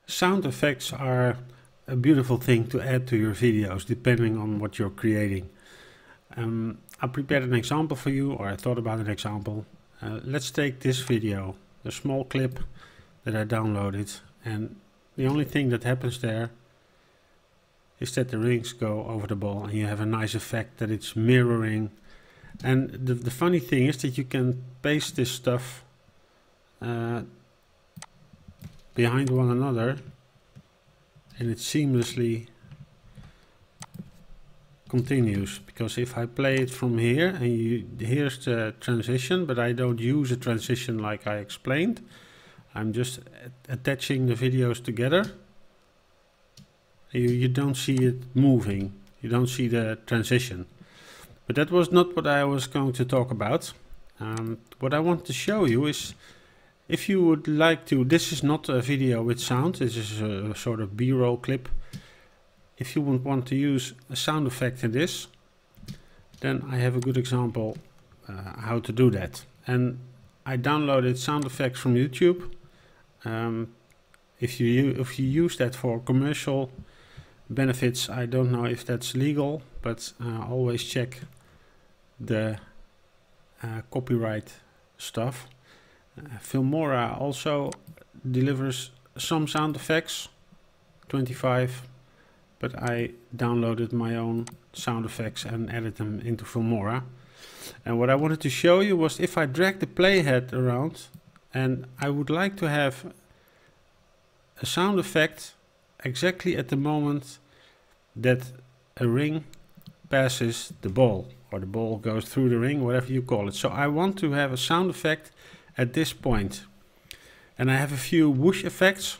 Sound effects are a beautiful thing to add to your videos depending on what you're creating. I prepared an example for you, or I thought about an example. Let's take this video, a small clip that I downloaded, and the only thing that happens there is that the rings go over the ball and you have a nice effect that it's mirroring. And the funny thing is that you can paste this stuff behind one another and it seamlessly continues, because if I play it from here and here's the transition, but I don't use a transition like I explained, I'm just attaching the videos together. You don't see it moving, you don't see the transition. But that was not what I was going to talk about. What I want to show you is, if you would like to, this is not a video with sound, this is a sort of B-roll clip. If you would want to use a sound effect in this, then I have a good example how to do that. And I downloaded sound effects from YouTube. If you use that for commercial benefits, I don't know if that's legal, but always check the copyright stuff. Filmora also delivers some sound effects, 25, but I downloaded my own sound effects and added them into Filmora. And what I wanted to show you was, if I drag the playhead around and I would like to have a sound effect exactly at the moment that a ring passes the ball, or the ball goes through the ring, whatever you call it. So I want to have a sound effect at this point. And I have a few whoosh effects,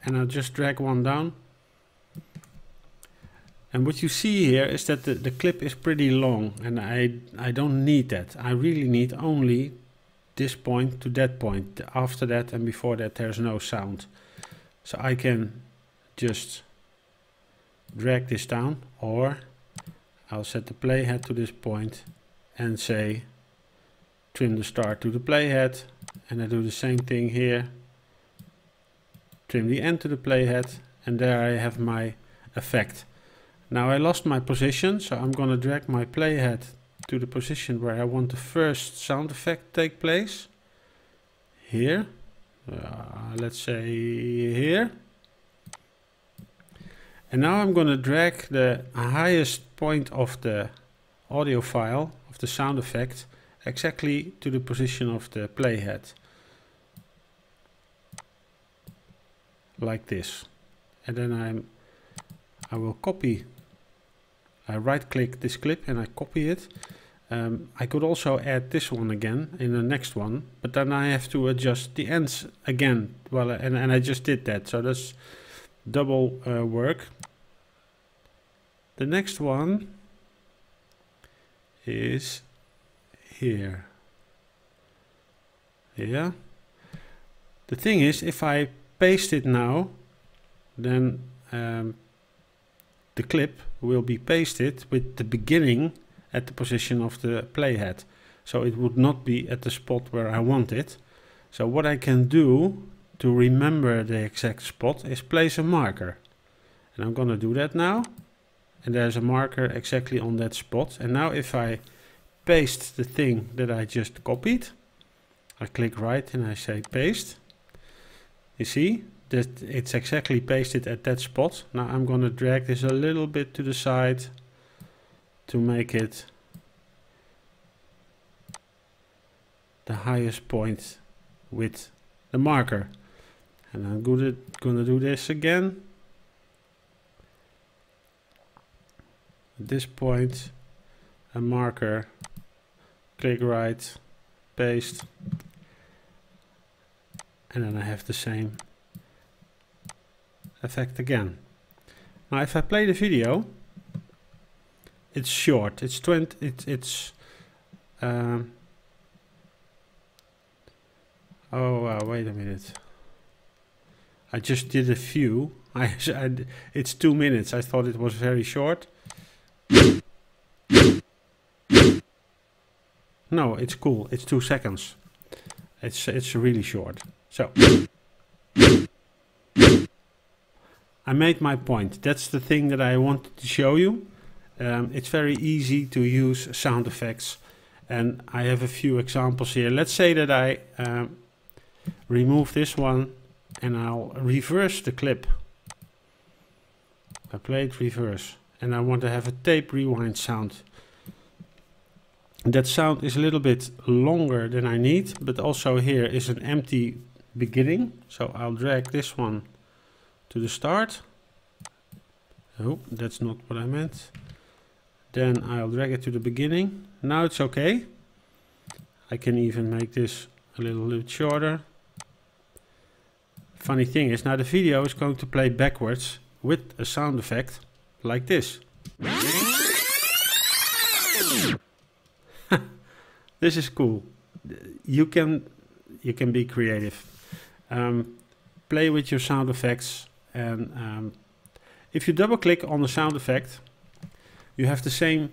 and I'll just drag one down. And what you see here is that the clip is pretty long, and I don't need that. I really need only this point to that point. After that and before that there's no sound. So I can just drag this down, or I'll set the playhead to this point and say trim the start to the playhead, and I do the same thing here, trim the end to the playhead, and there I have my effect. Now I lost my position, so I'm going to drag my playhead to the position where I want the first sound effect to take place. Here, let's say here. And now I'm going to drag the highest point of the audio file, of the sound effect, exactly to the position of the playhead. Like this. And then I will copy. I right click this clip and I copy it. I could also add this one again in the next one, but then I have to adjust the ends again. Well, and I just did that, so that's double work. The next one is here. Yeah. The thing is, if I paste it now, then the clip will be pasted with the beginning at the position of the playhead. So it would not be at the spot where I want it. So what I can do to remember the exact spot is place a marker. And I'm going to do that now. And there's a marker exactly on that spot. And now if I paste the thing that I just copied, I click right and I say paste. You see that it's exactly pasted at that spot. Now I'm going to drag this a little bit to the side to make it the highest point with the marker. And I'm going to do this again. At this point, a marker, click right, paste, and then I have the same effect again. Now if I play the video, it's short, it's 20, wait a minute, I just did a few, it's 2 minutes, I thought it was very short. No, it's cool, it's 2 seconds, it's really short. So I made my point. That's the thing that I wanted to show you. It's very easy to use sound effects, and I have a few examples here. Let's say that I remove this one and I'll reverse the clip. I play it reverse and I want to have a tape rewind sound. That sound is a little bit longer than I need, but also here is an empty beginning. So I'll drag this one to the start. Oh, that's not what I meant. Then I'll drag it to the beginning. Now it's okay. I can even make this a little bit shorter. Funny thing is, now the video is going to play backwards with a sound effect like this. This is cool. You can be creative. Play with your sound effects, and if you double click on the sound effect, you have the same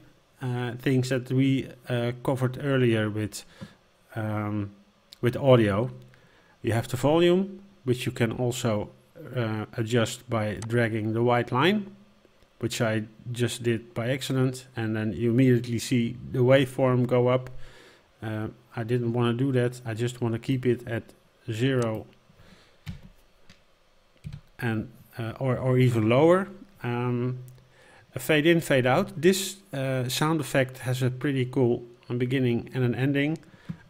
things that we covered earlier with audio. You have the volume, which you can also adjust by dragging the white line, which I just did by accident, and then you immediately see the waveform go up. I didn't want to do that. I just want to keep it at 0 and or even lower. A fade in, fade out. This sound effect has a pretty cool beginning and an ending.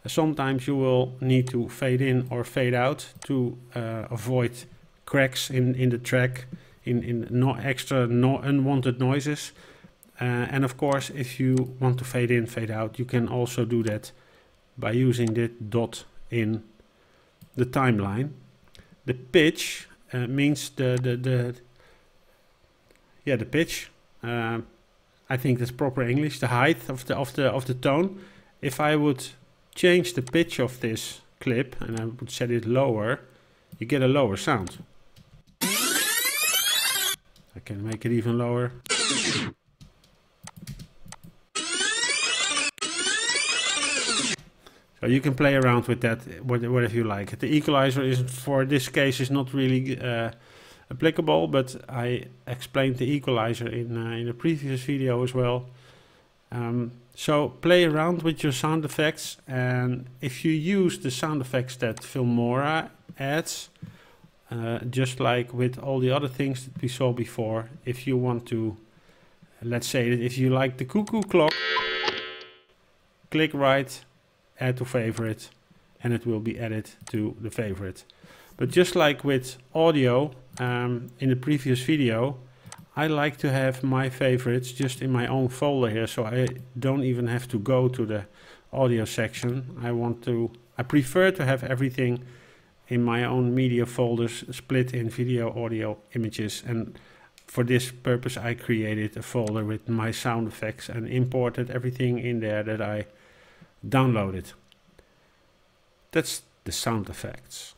Sometimes you will need to fade in or fade out to avoid cracks in the track, in no extra unwanted noises. And of course, if you want to fade in, fade out, you can also do that by using the dot in the timeline. The pitch means the pitch. I think that's proper English. The height of the tone. If I would change the pitch of this clip and I would set it lower, you get a lower sound. I can make it even lower. So you can play around with that whatever you like. The equalizer is, for this case, is not really applicable, but I explained the equalizer in a previous video as well. So play around with your sound effects, and if you use the sound effects that Filmora adds, just like with all the other things that we saw before, if you want to, let's say that if you like the cuckoo clock, click right, add to favorite, and it will be added to the favorite. But just like with audio, in the previous video, I like to have my favorites just in my own folder here, so I don't even have to go to the audio section. I prefer to have everything in my own media folders, split in video, audio, images, and for this purpose I created a folder with my sound effects and imported everything in there that I downloaded. That's the sound effects.